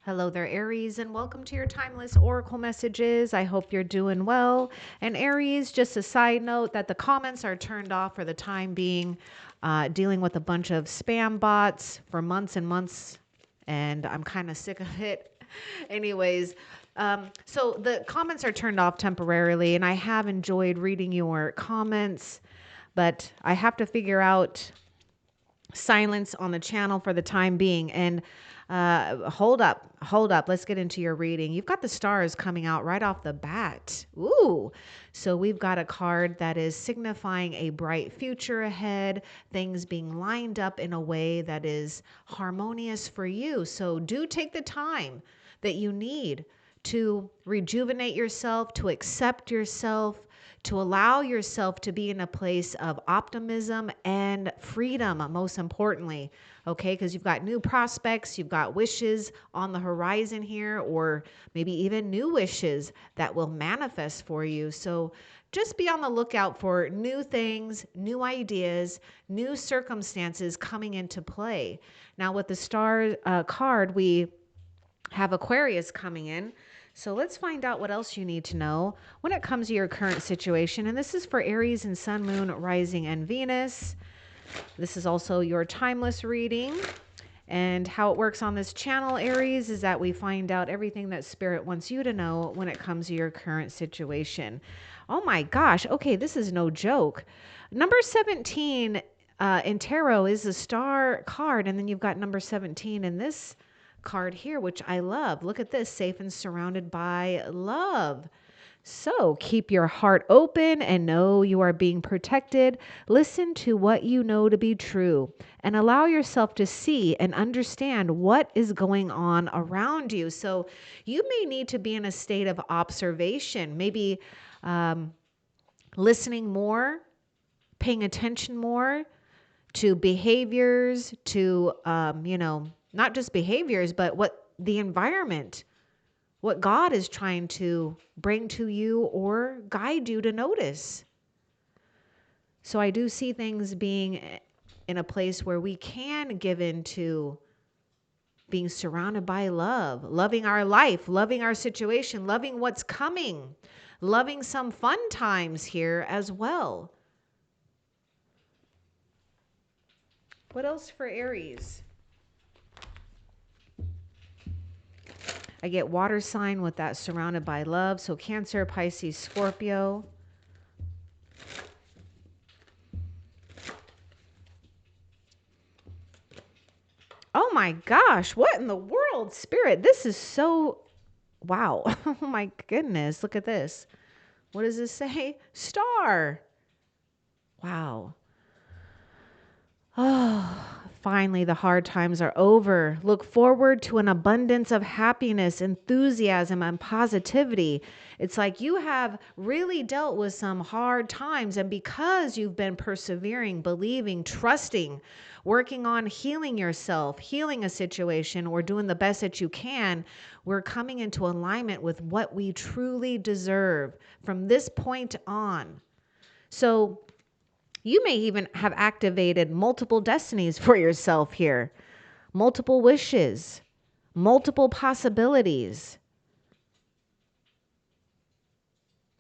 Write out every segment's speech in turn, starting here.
Hello there, Aries, and welcome to your timeless oracle messages. I hope you're doing well. And Aries, just a side note that the comments are turned off for the time being, dealing with a bunch of spam bots for months and months, and I'm kind of sick of it. Anyways, so the comments are turned off temporarily, and I have enjoyed reading your comments, but I have to figure out silence on the channel for the time being. And hold up. Let's get into your reading. You've got the stars coming out right off the bat. Ooh. So we've got a card that is signifying a bright future ahead, things being lined up in a way that is harmonious for you. So do take the time that you need to rejuvenate yourself, to accept yourself, to allow yourself to be in a place of optimism and freedom, most importantly, okay? Because you've got new prospects, you've got wishes on the horizon here, or maybe even new wishes that will manifest for you. So just be on the lookout for new things, new ideas, new circumstances coming into play. Now, with the star card, we have Aquarius coming in. So let's find out what else you need to know when it comes to your current situation. And this is for Aries and Sun, Moon, Rising, and Venus. This is also your timeless reading. And how it works on this channel, Aries, is that we find out everything that Spirit wants you to know when it comes to your current situation. Oh my gosh. Okay, this is no joke. Number 17 in tarot is a star card. And then you've got number 17 in this card here, which I love. Look at this, safe and surrounded by love. So keep your heart open and know you are being protected. Listen to what you know to be true and allow yourself to see and understand what is going on around you. So you may need to be in a state of observation, maybe listening more, paying attention more to behaviors, to, not just behaviors, but what the environment, what God is trying to bring to you or guide you to notice. So I do see things being in a place where we can give into being surrounded by love, loving our life, loving our situation, loving what's coming, loving some fun times here as well. What else for Aries? I get water sign with that surrounded by love. So Cancer, Pisces, Scorpio. Oh my gosh, what in the world, Spirit? This is so, wow. Oh my goodness, look at this. What does this say? Star. Wow. Oh, finally, the hard times are over. Look forward to an abundance of happiness, enthusiasm, and positivity. It's like you have really dealt with some hard times, and because you've been persevering, believing, trusting, working on healing yourself, healing a situation, or doing the best that you can, we're coming into alignment with what we truly deserve from this point on. So, you may even have activated multiple destinies for yourself here, multiple wishes, multiple possibilities.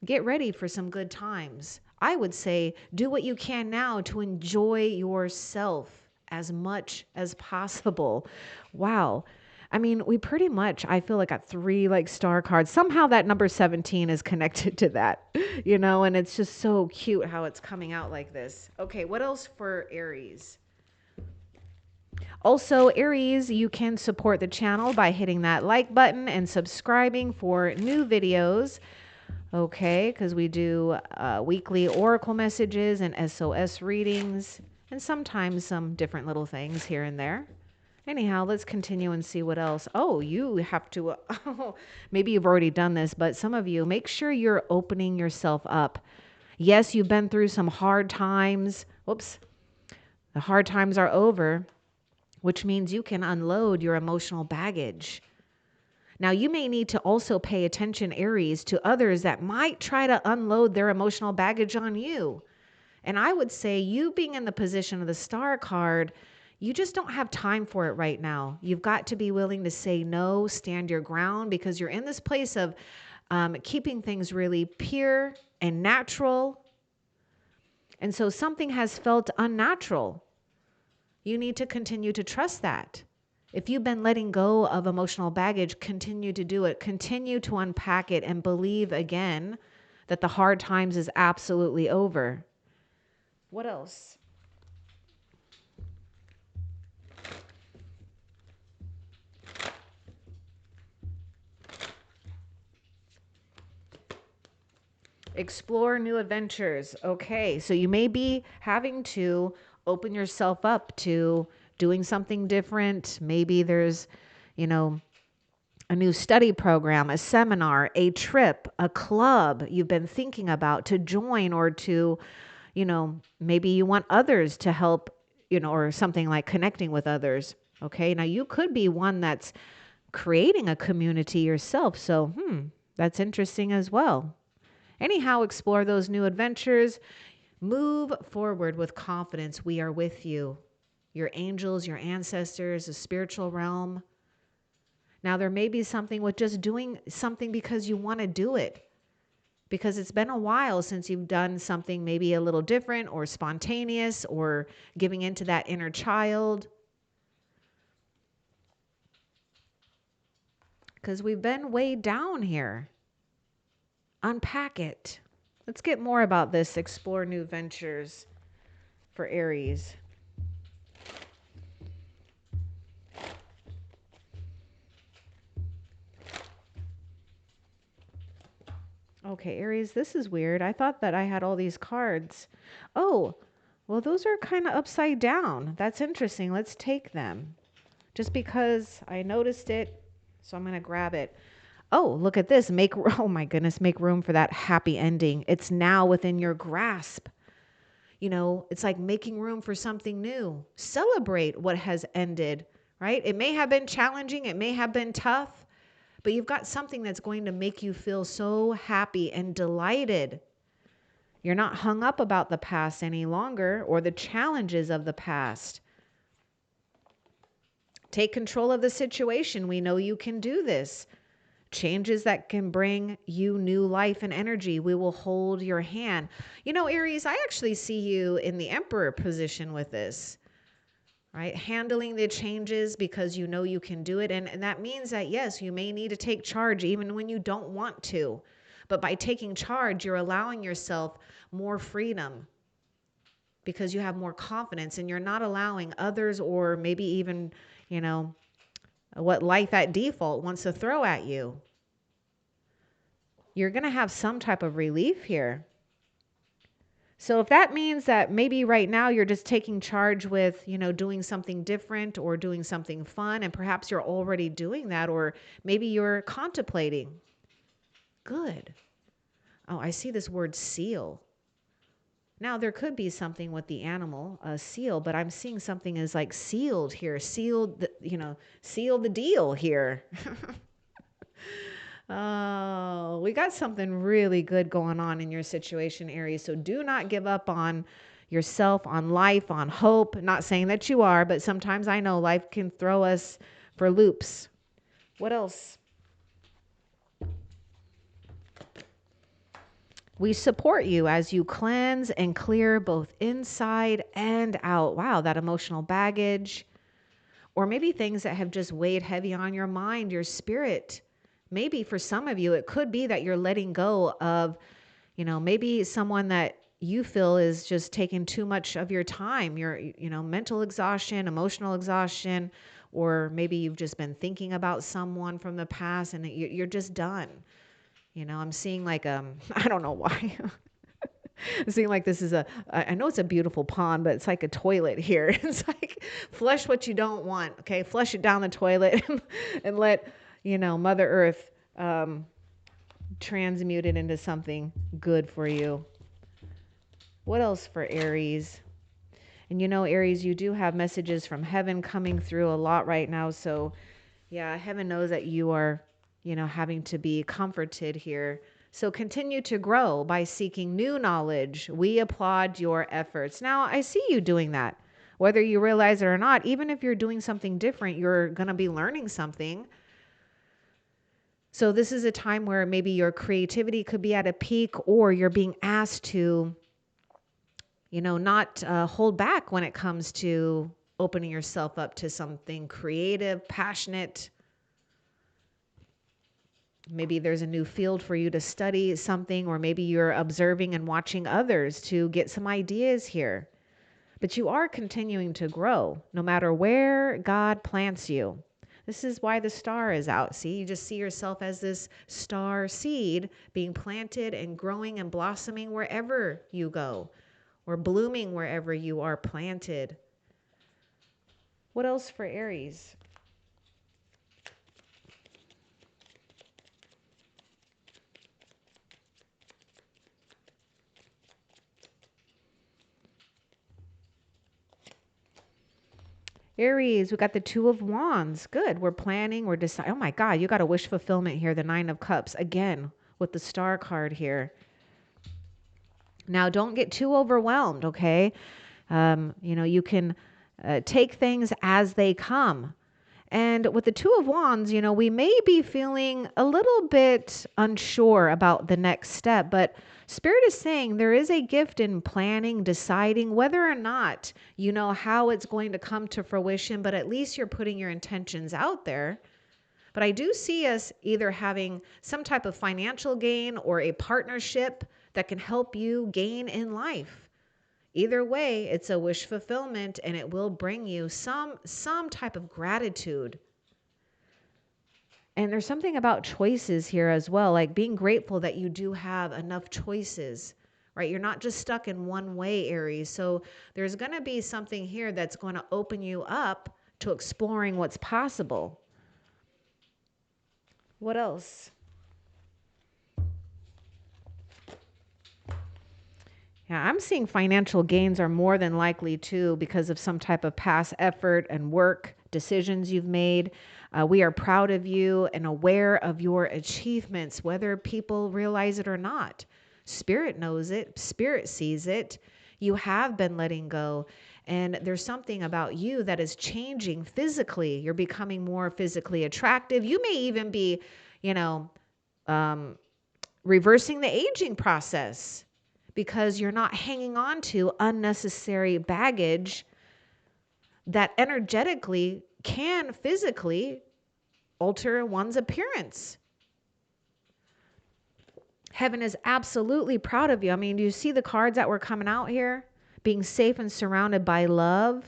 Get ready for some good times. I would say do what you can now to enjoy yourself as much as possible. Wow. I mean, we pretty much, I feel like got three like star cards. Somehow that number 17 is connected to that, and it's just so cute how it's coming out like this. Okay, what else for Aries? Also, Aries, you can support the channel by hitting that like button and subscribing for new videos. Okay, because we do weekly oracle messages and SOS readings, and sometimes some different little things here and there. Anyhow, let's continue and see what else. Oh, you have to, maybe you've already done this, but some of you, make sure you're opening yourself up. Yes, you've been through some hard times. Whoops. The hard times are over, which means you can unload your emotional baggage. Now, you may need to also pay attention, Aries, to others that might try to unload their emotional baggage on you. And I would say you being in the position of the star card, You just don't have time for it right now. You've got to be willing to say no, stand your ground, because you're in this place of keeping things really pure and natural. And so something has felt unnatural. You need to continue to trust that. If you've been letting go of emotional baggage, continue to do it. Continue to unpack it and believe again that the hard times is absolutely over. What else? Explore new adventures. Okay, so you may be having to open yourself up to doing something different. Maybe there's, you know, a new study program, a seminar, a trip, a club you've been thinking about to join, or to, maybe you want others to help, or something like connecting with others. Okay, now you could be one that's creating a community yourself. So, that's interesting as well. Anyhow, explore those new adventures. Move forward with confidence. We are with you. Your angels, your ancestors, the spiritual realm. Now, there may be something with just doing something because you want to do it, because it's been a while since you've done something maybe a little different or spontaneous, or giving into that inner child. Because we've been way down here. Unpack it. Let's get more about this. Explore new ventures for Aries. Okay, Aries, this is weird. I thought that I had all these cards. Oh, well, those are kind of upside down. That's interesting. Let's take them. Just because I noticed it, so I'm going to grab it. Oh, look at this. Oh my goodness, make room for that happy ending. It's now within your grasp. It's like making room for something new. Celebrate what has ended, right? It may have been challenging, it may have been tough, but you've got something that's going to make you feel so happy and delighted. You're not hung up about the past any longer, or the challenges of the past. Take control of the situation. We know you can do this. Changes that can bring you new life and energy. We will hold your hand. Aries, I actually see you in the Emperor position with this, right? Handling the changes because you know you can do it. And that means that, yes, you may need to take charge even when you don't want to. But by taking charge, you're allowing yourself more freedom, because you have more confidence, and you're not allowing others, or maybe even, what life at default wants to throw at you. You're going to have some type of relief here. So if that means that maybe right now you're just taking charge with, doing something different or doing something fun, and perhaps you're already doing that, or maybe you're contemplating. Good. Oh, I see this word seal. Now, there could be something with the animal, a seal, but I'm seeing something is like sealed here, seal the deal here. Oh, we got something really good going on in your situation, Aries. So do not give up on yourself, on life, on hope. Not saying that you are, but sometimes I know life can throw us for loops. What else? We support you as you cleanse and clear both inside and out. Wow, that emotional baggage, or maybe things that have just weighed heavy on your mind, your spirit. Maybe for some of you, it could be that you're letting go of, maybe someone that you feel is just taking too much of your time, your, mental exhaustion, emotional exhaustion, or maybe you've just been thinking about someone from the past and you're just done. I'm seeing like, I don't know why. I'm seeing like this is I know it's a beautiful pond, but it's like a toilet here. It's like, flush what you don't want. Okay. Flush it down the toilet and let, Mother Earth, transmute it into something good for you. What else for Aries? And Aries, you do have messages from heaven coming through a lot right now. So yeah, heaven knows that you are, having to be comforted here. So continue to grow by seeking new knowledge. We applaud your efforts. Now, I see you doing that. Whether you realize it or not, even if you're doing something different, you're going to be learning something. So this is a time where maybe your creativity could be at a peak, or you're being asked to, not hold back when it comes to opening yourself up to something creative, passionate. Maybe there's a new field for you to study something, or maybe you're observing and watching others to get some ideas here. But you are continuing to grow no matter where God plants you. This is why the star is out. See, you just see yourself as this star seed being planted and growing and blossoming wherever you go, or blooming wherever you are planted. What else for Aries? Aries, we got the Two of Wands. Good. We're planning. We're deciding. Oh my God, you got a wish fulfillment here. The Nine of Cups again with the Star card here. Now, don't get too overwhelmed, okay? You can take things as they come. And with the Two of Wands, we may be feeling a little bit unsure about the next step, but Spirit is saying there is a gift in planning, deciding whether or not you know how it's going to come to fruition, but at least you're putting your intentions out there. But I do see us either having some type of financial gain or a partnership that can help you gain in life. Either way, it's a wish fulfillment, and it will bring you some type of gratitude. And there's something about choices here as well, like being grateful that you do have enough choices, right? You're not just stuck in one way, Aries. So there's going to be something here that's going to open you up to exploring what's possible. What else? Yeah, I'm seeing financial gains are more than likely too because of some type of past effort and work decisions you've made. We are proud of you and aware of your achievements, whether people realize it or not. Spirit knows it, Spirit sees it. You have been letting go. And there's something about you that is changing physically. You're becoming more physically attractive. You may even be, reversing the aging process, because you're not hanging on to unnecessary baggage that energetically can physically alter one's appearance. Heaven is absolutely proud of you. I mean, do you see the cards that were coming out here? Being safe and surrounded by love.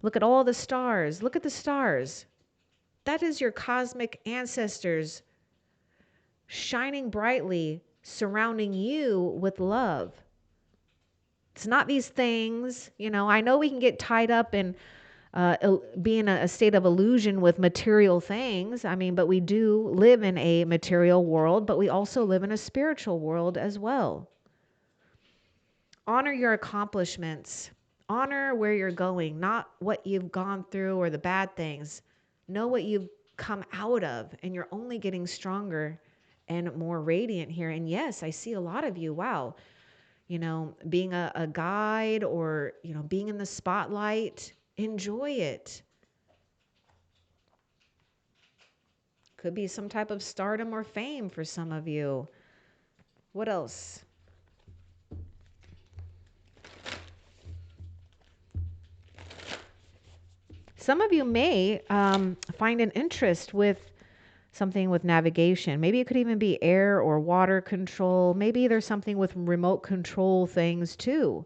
Look at all the stars. Look at the stars. That is your cosmic ancestors shining brightly, surrounding you with love. It's not these things, I know we can get tied up in be in a state of illusion with material things. I mean, but we do live in a material world, but we also live in a spiritual world as well. Honor your accomplishments. Honor where you're going, not what you've gone through or the bad things. Know what you've come out of, and you're only getting stronger and more radiant here. And yes, I see a lot of you. Wow. Being a guide, or, being in the spotlight, enjoy it. Could be some type of stardom or fame for some of you. What else? Some of you may find an interest with something with navigation. Maybe it could even be air or water control. Maybe there's something with remote control things too.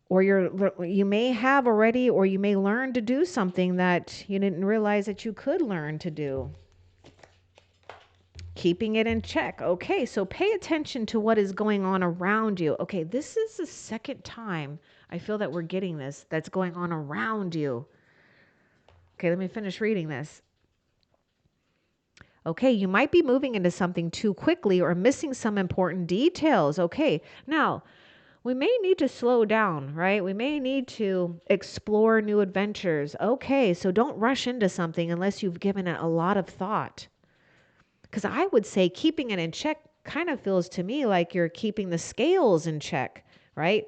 Or you may have already, or you may learn to do something that you didn't realize that you could learn to do. Keeping it in check. Okay, so pay attention to what is going on around you. Okay, this is the second time I feel that we're getting this, that's going on around you. Okay, let me finish reading this. Okay, you might be moving into something too quickly or missing some important details. Okay, now we may need to slow down, right? We may need to explore new adventures. Okay, so don't rush into something unless you've given it a lot of thought. Because I would say keeping it in check kind of feels to me like you're keeping the scales in check, right?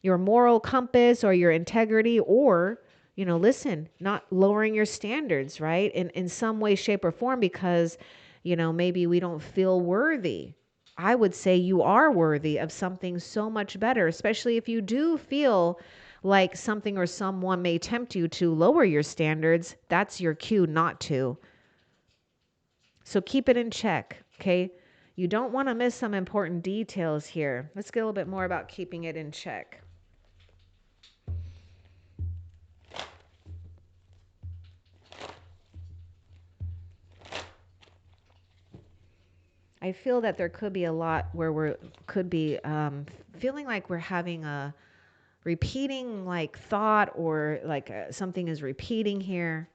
your moral compass or your integrity, or, listen, not lowering your standards, right? In some way, shape, or form, because, maybe we don't feel worthy. I would say you are worthy of something so much better, especially if you do feel like something or someone may tempt you to lower your standards. That's your cue not to. So keep it in check, okay? You don't want to miss some important details here. Let's get a little bit more about keeping it in check. I feel that there could be a lot where could be feeling like we're having a repeating like thought, or like something is repeating here.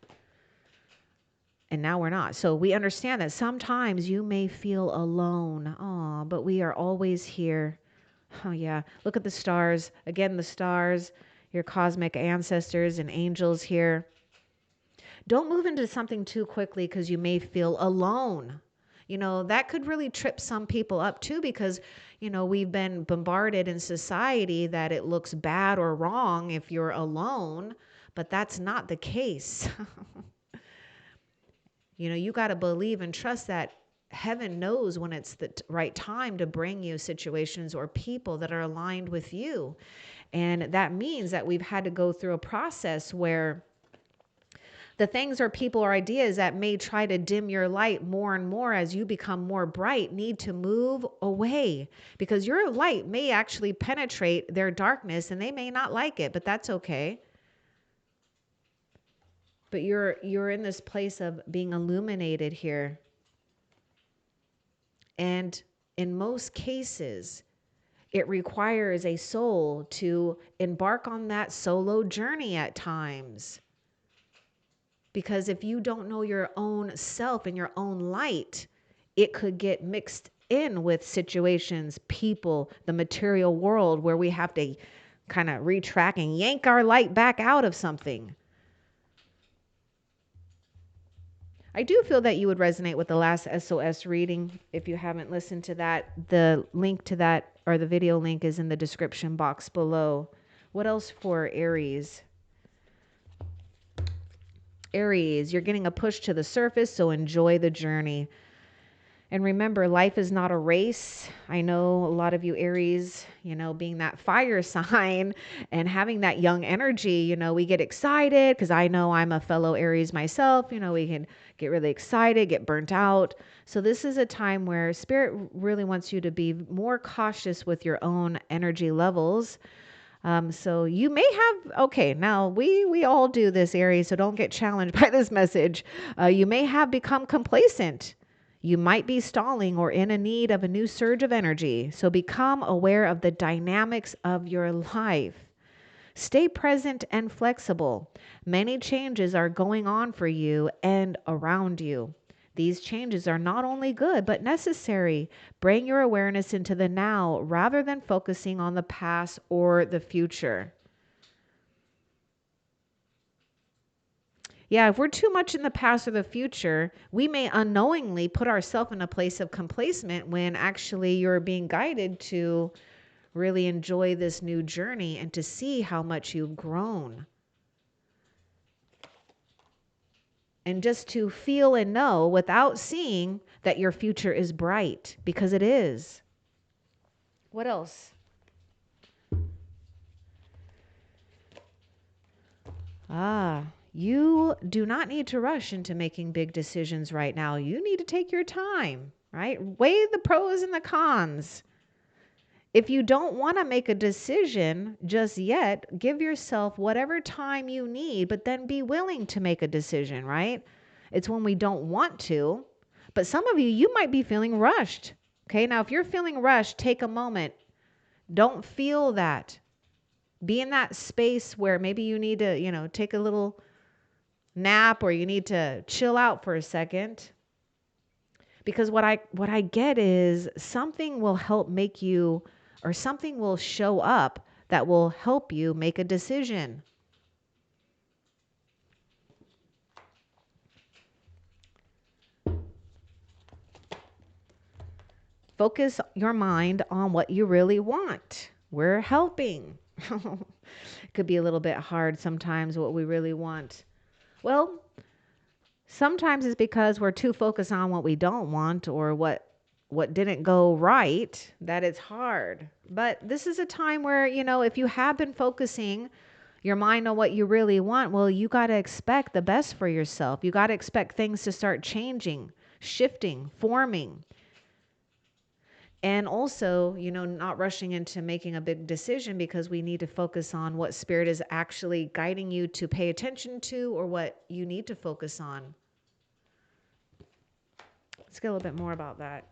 And now we're not. So we understand that sometimes you may feel alone. Oh, but we are always here. Oh, yeah. Look at the stars. Again, the stars, your cosmic ancestors and angels here. Don't move into something too quickly because you may feel alone. That could really trip some people up too, because, we've been bombarded in society that it looks bad or wrong if you're alone, but that's not the case. You got to believe and trust that heaven knows when it's the right time to bring you situations or people that are aligned with you. And that means that we've had to go through a process where the things or people or ideas that may try to dim your light more and more as you become more bright need to move away, because your light may actually penetrate their darkness and they may not like it, but that's okay. But you're in this place of being illuminated here. And in most cases, it requires a soul to embark on that solo journey at times. Because if you don't know your own self and your own light, it could get mixed in with situations, people, the material world, where we have to kind of retract and yank our light back out of something. I do feel that you would resonate with the last SOS reading. If you haven't listened to that, the link to that, or the video link, is in the description box below. What else for Aries? Aries, you're getting a push to the surface, so enjoy the journey. And remember, life is not a race. I know a lot of you Aries, being that fire sign and having that young energy, we get excited, because I know I'm a fellow Aries myself. We can get really excited, get burnt out. So this is a time where Spirit really wants you to be more cautious with your own energy levels. So you may have, okay, now we all do this, Aries, so don't get challenged by this message. You may have become complacent. You might be stalling or in a need of a new surge of energy. So become aware of the dynamics of your life. Stay present and flexible. Many changes are going on for you and around you. These changes are not only good, but necessary. Bring your awareness into the now rather than focusing on the past or the future. Yeah, if we're too much in the past or the future, we may unknowingly put ourselves in a place of complacement when actually you're being guided to really enjoy this new journey and to see how much you've grown. And just to feel and know without seeing that your future is bright, because it is. What else? You do not need to rush into making big decisions right now. You need to take your time, right? Weigh the pros and the cons. If you don't want to make a decision just yet, give yourself whatever time you need, but then be willing to make a decision, right? It's when we don't want to. But some of you might be feeling rushed. Okay, now if you're feeling rushed, take a moment. Don't feel that. Be in that space where maybe you need to, take a little nap, or you need to chill out for a second. Because what I get is something will help make you, or something will show up that will help you make a decision. Focus your mind on what you really want. We're helping. It could be a little bit hard sometimes what we really want. Well, sometimes it's because we're too focused on what we don't want or what didn't go right that it's hard. But this is a time where, if you have been focusing your mind on what you really want, well, you got to expect the best for yourself. You got to expect things to start changing, shifting, forming. And also, not rushing into making a big decision because we need to focus on what spirit is actually guiding you to pay attention to or what you need to focus on. Let's get a little bit more about that.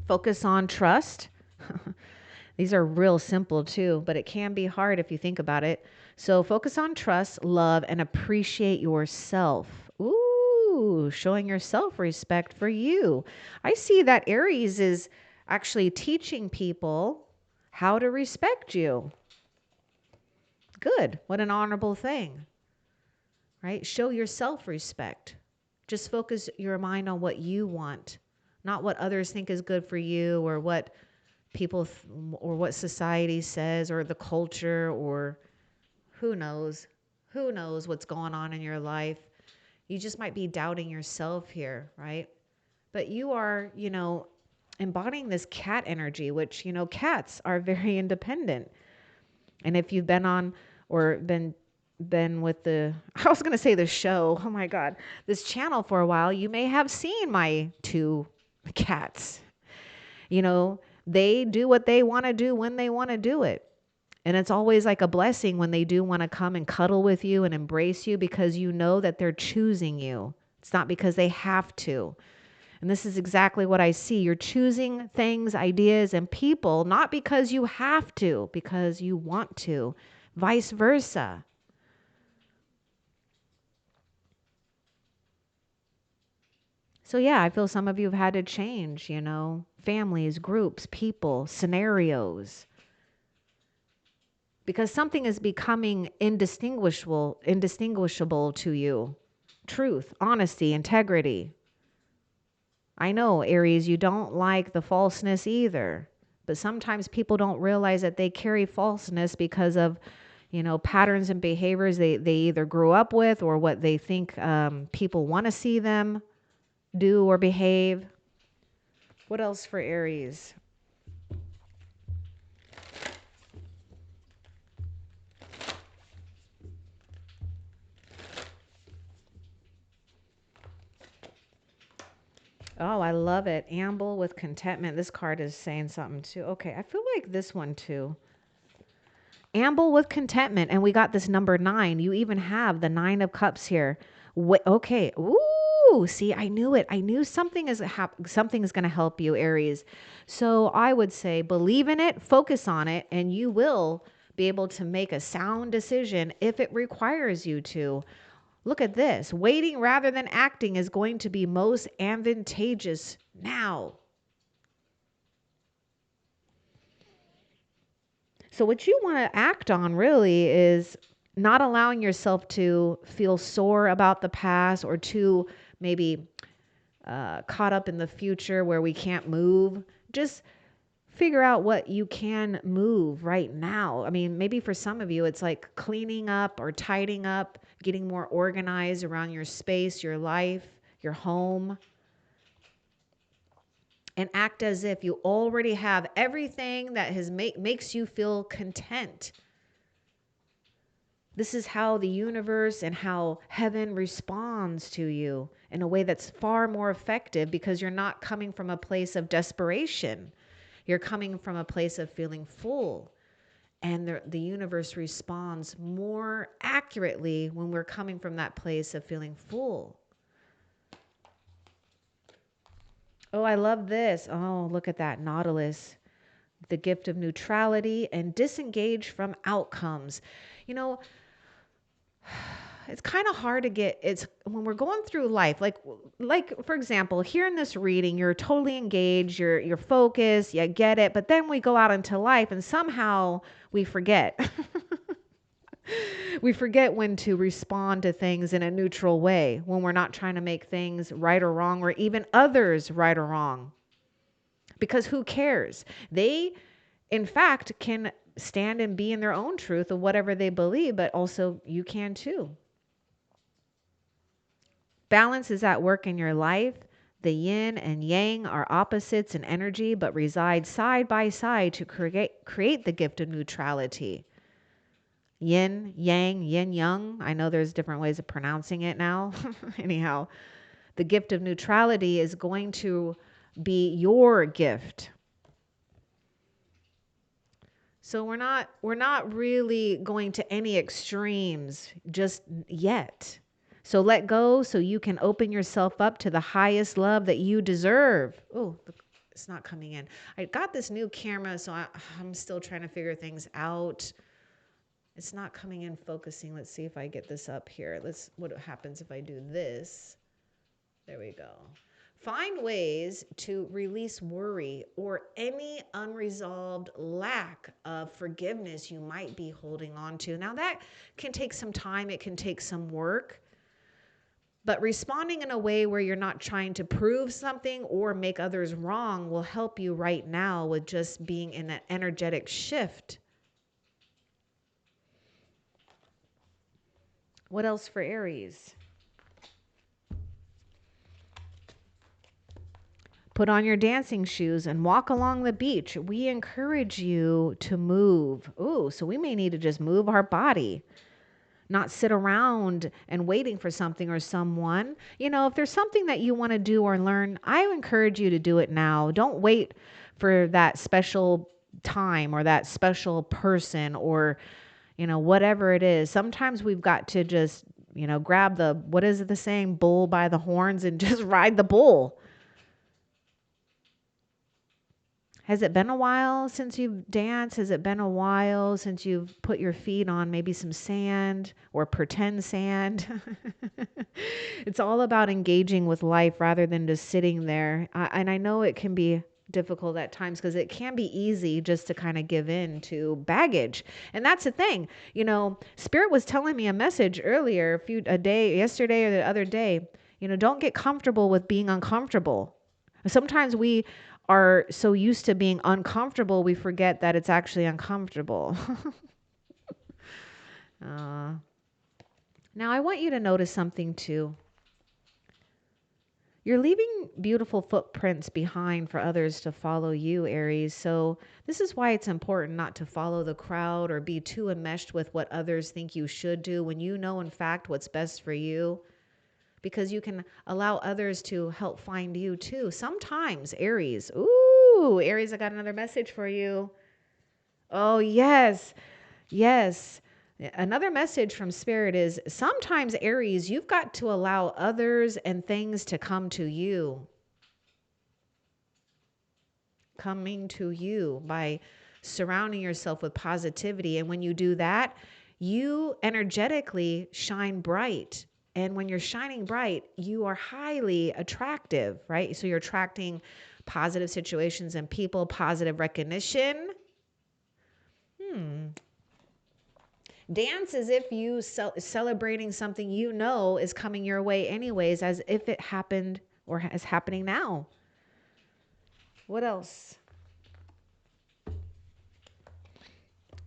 Focus on trust. These are real simple too, but it can be hard if you think about it. So focus on trust, love, and appreciate yourself. Ooh, showing your self-respect for you. I see that Aries is actually teaching people how to respect you. Good. What an honorable thing, right? Show your self-respect. Just focus your mind on what you want, not what others think is good for you or what or what society says or the culture or who knows what's going on in your life. You just might be doubting yourself here, right? But you are, embodying this cat energy, which, cats are very independent. And if you've been on or been with I was going to say the show, oh my God, this channel for a while, you may have seen my two cats. They do what they want to do when they want to do it. And it's always like a blessing when they do want to come and cuddle with you and embrace you because you know that they're choosing you. It's not because they have to. And this is exactly what I see. You're choosing things, ideas, and people, not because you have to, because you want to, vice versa. So yeah, I feel some of you have had to change, families, groups, people, scenarios. Because something is becoming indistinguishable to you. Truth, honesty, integrity. I know, Aries, you don't like the falseness either. But sometimes people don't realize that they carry falseness because of, patterns and behaviors they either grew up with or what they think people want to see them do or behave. What else for Aries? Oh, I love it. Amble with contentment. This card is saying something too. Okay, I feel like this one too. Amble with contentment. And we got this number 9. You even have the 9 of cups here. Okay. Ooh, see, I knew it. I knew something is going to help you, Aries. So I would say believe in it, focus on it, and you will be able to make a sound decision if it requires you to. Look at this. Waiting rather than acting is going to be most advantageous now. So what you want to act on really is not allowing yourself to feel sore about the past or too maybe caught up in the future where we can't move. Just figure out what you can move right now. I mean, maybe for some of you, it's like cleaning up or tidying up, getting more organized around your space, your life, your home. And act as if you already have everything that makes you feel content. This is how the universe and how heaven responds to you in a way that's far more effective because you're not coming from a place of desperation. You're coming from a place of feeling full. And the universe responds more accurately when we're coming from that place of feeling full. Oh, I love this. Oh, look at that Nautilus. The gift of neutrality and disengage from outcomes. It's kind of hard to it's when we're going through life, like for example, here in this reading, you're totally engaged, you're focused, you get it, but then we go out into life and somehow we forget. We forget when to respond to things in a neutral way, when we're not trying to make things right or wrong, or even others right or wrong. Because who cares? They, in fact, can stand and be in their own truth of whatever they believe, but also you can too. Balance is at work in your life. The yin and yang are opposites in energy, but reside side by side to create the gift of neutrality. Yin, yang, yin, yang. I know there's different ways of pronouncing it now. Anyhow, the gift of neutrality is going to be your gift. So we're not really going to any extremes just yet. So let go so you can open yourself up to the highest love that you deserve. Oh, it's not coming in. I got this new camera, so I'm still trying to figure things out. It's not coming in focusing. Let's see if I get this up here. What happens if I do this? There we go. Find ways to release worry or any unresolved lack of forgiveness you might be holding on to. Now, that can take some time, it can take some work, but responding in a way where you're not trying to prove something or make others wrong will help you right now with just being in an energetic shift. What else for Aries? Put on your dancing shoes and walk along the beach. We encourage you to move. Ooh, so we may need to just move our body, not sit around and waiting for something or someone. You know, if there's something that you want to do or learn, I encourage you to do it now. Don't wait for that special time or that special person or, whatever it is. Sometimes we've got to just, grab what is it the saying, bull by the horns and just ride the bull. Has it been a while since you've danced? Has it been a while since you've put your feet on maybe some sand or pretend sand? It's all about engaging with life rather than just sitting there. And I know it can be difficult at times because it can be easy just to kind of give in to baggage. And that's the thing. Spirit was telling me a message earlier, yesterday or the other day, don't get comfortable with being uncomfortable. Sometimes we are so used to being uncomfortable, we forget that it's actually uncomfortable. Now, I want you to notice something too. You're leaving beautiful footprints behind for others to follow you, Aries. So this is why it's important not to follow the crowd or be too enmeshed with what others think you should do when you know, in fact, what's best for you. Because you can allow others to help find you too. Sometimes, Aries. Ooh, Aries, I got another message for you. Oh, yes. Yes. Another message from Spirit is sometimes, Aries, you've got to allow others and things to come to you. Coming to you by surrounding yourself with positivity. And when you do that, you energetically shine bright. And when you're shining bright, you are highly attractive, right? So you're attracting positive situations and people, positive recognition. Dance as if you celebrating something is coming your way anyways, as if it happened or is happening now. What else?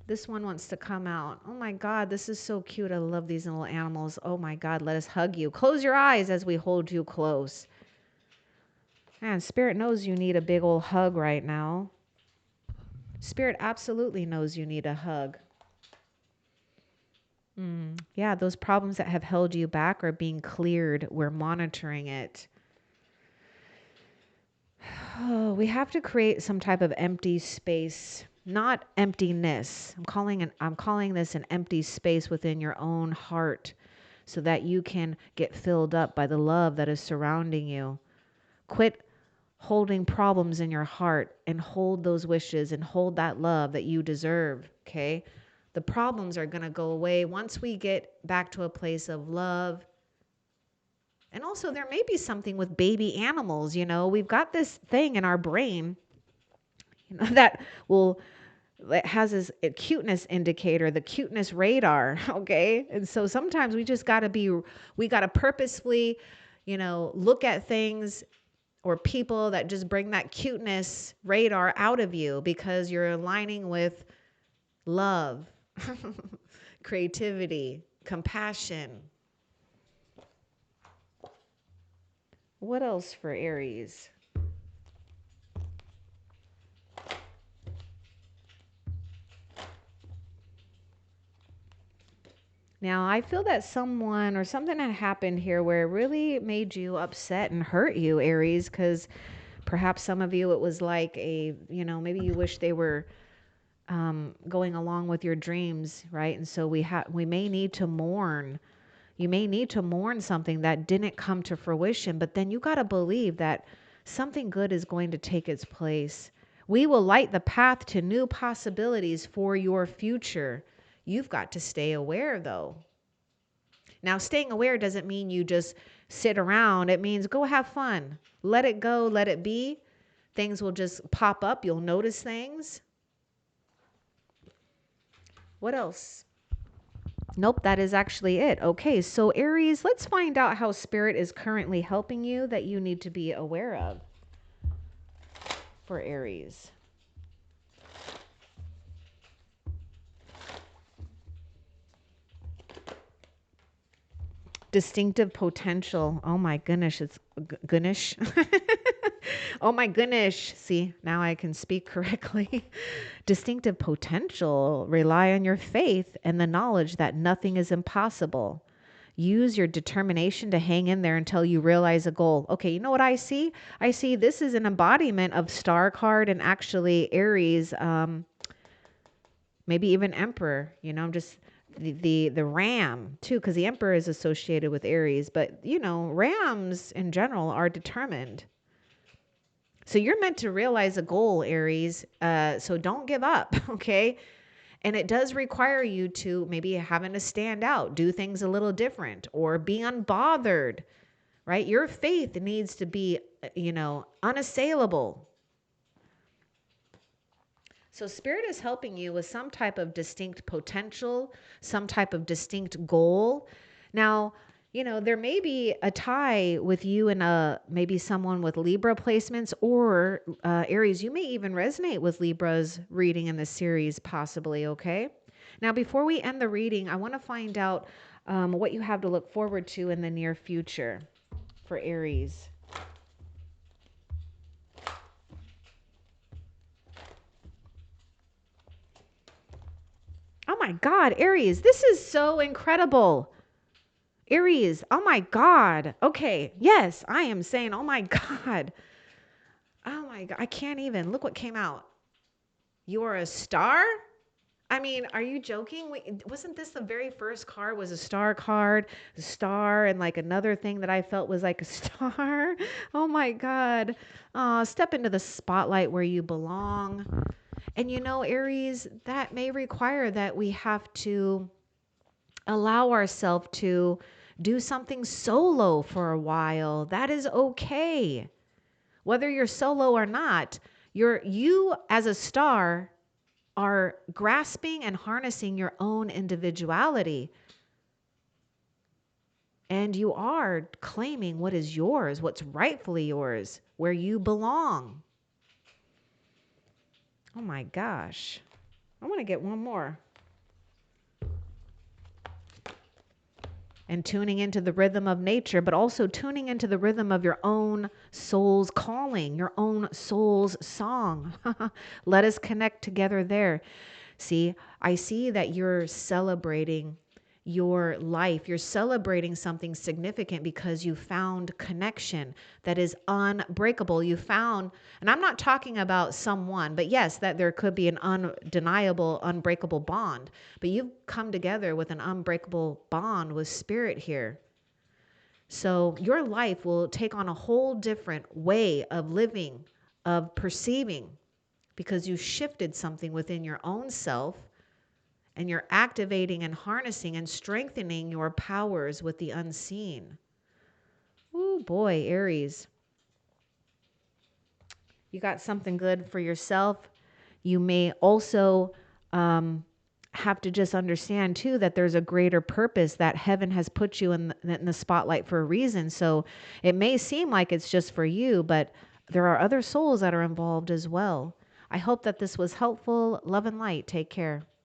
This one wants to come out. Oh my God, this is so cute. I love these little animals. Oh my God, let us hug you. Close your eyes as we hold you close. Man, Spirit knows you need a big old hug right now. Spirit absolutely knows you need a hug. Yeah, those problems that have held you back are being cleared. We're monitoring it. Oh, we have to create some type of empty space, not emptiness. I'm calling this an empty space within your own heart so that you can get filled up by the love that is surrounding you. Quit holding problems in your heart and hold those wishes and hold that love that you deserve, okay? The problems are going to go away once we get back to a place of love. And also there may be something with baby animals, we've got this thing in our brain, that will It has this a cuteness indicator, the cuteness radar. Okay. And so sometimes we just got to we got to purposefully, look at things or people that just bring that cuteness radar out of you because you're aligning with love, creativity, compassion. What else for Aries? Now, I feel that someone or something had happened here where it really made you upset and hurt you, Aries, because perhaps some of you, it was like maybe you wish they were going along with your dreams, right? And so we may need to mourn. You may need to mourn something that didn't come to fruition, but then you got to believe that something good is going to take its place. We will light the path to new possibilities for your future. You've got to stay aware, though. Now, staying aware doesn't mean you just sit around. It means go have fun. Let it go, let it be. Things will just pop up. You'll notice things. What else? Nope, that is actually it. Okay, so Aries, let's find out how Spirit is currently helping you that you need to be aware of for Aries. Distinctive potential. Oh my goodness, it's goodness. Oh my goodness. See, now I can speak correctly. Distinctive potential. Rely on your faith and the knowledge that nothing is impossible. Use your determination to hang in there until you realize a goal. Okay, you know what I see? I see this is an embodiment of Star card and actually Aries, maybe even Emperor. Just the ram too, because the Emperor is associated with Aries. But rams in general are determined. So you're meant to realize a goal, Aries. So don't give up, okay? And it does require you to maybe having to stand out, do things a little different, or be unbothered, right? Your faith needs to be, unassailable. So Spirit is helping you with some type of distinct potential, some type of distinct goal. Now, there may be a tie with you and maybe someone with Libra placements or Aries. You may even resonate with Libra's reading in this series, possibly, okay? Now, before we end the reading, I want to find out what you have to look forward to in the near future for Aries. Oh my God, Aries, this is so incredible. Aries, oh my God. Okay, yes, I am saying, oh my God. Oh my God, I can't even. Look what came out. You're a star? I mean, are you joking? Wasn't this the very first card was a star card, a star, and like another thing that I felt was like a star? Oh my God. Step into the spotlight where you belong. And Aries, that may require that we have to allow ourselves to do something solo for a while. That is okay. Whether you're solo or not, you as a star are grasping and harnessing your own individuality. And you are claiming what is yours, what's rightfully yours, where you belong. Oh my gosh. I want to get one more. And tuning into the rhythm of nature, but also tuning into the rhythm of your own soul's calling, your own soul's song. Let us connect together there. See, I see that you're celebrating your life. You're celebrating something significant because you found connection that is unbreakable. You found, and I'm not talking about someone, but yes, that there could be an undeniable, unbreakable bond. But you've come together with an unbreakable bond with Spirit here. So your life will take on a whole different way of living, of perceiving, because you shifted something within your own self. And you're activating and harnessing and strengthening your powers with the unseen. Ooh, boy, Aries. You got something good for yourself. You may also have to just understand too that there's a greater purpose, that heaven has put you in the spotlight for a reason. So it may seem like it's just for you, but there are other souls that are involved as well. I hope that this was helpful. Love and light. Take care.